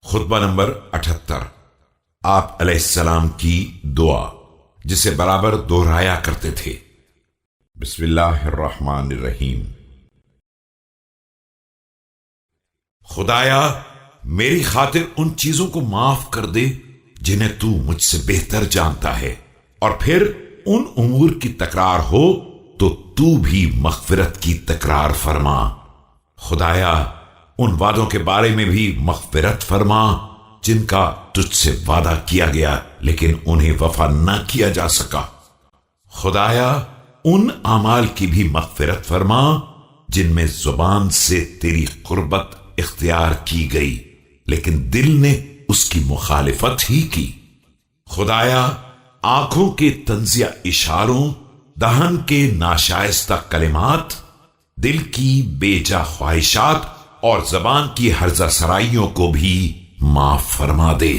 خطبہ نمبر 78۔ آپ علیہ السلام کی دعا جسے برابر دہرایا کرتے تھے۔ بسم اللہ الرحمن الرحیم۔ خدایا میری خاطر ان چیزوں کو معاف کر دے جنہیں تو مجھ سے بہتر جانتا ہے، اور پھر ان امور کی تکرار ہو تو بھی مغفرت کی تکرار فرما۔ خدایا ان وعدوں کے بارے میں بھی مغفرت فرما جن کا تجھ سے وعدہ کیا گیا لیکن انہیں وفا نہ کیا جا سکا۔ خدایا ان اعمال کی بھی مغفرت فرما جن میں زبان سے تیری قربت اختیار کی گئی لیکن دل نے اس کی مخالفت ہی کی۔ خدایا آنکھوں کے طنزیہ اشاروں، دہن کے ناشائستہ کلمات، دل کی بے جا خواہشات اور زبان کی ہرزہ سرائیوں کو بھی معاف فرما دے۔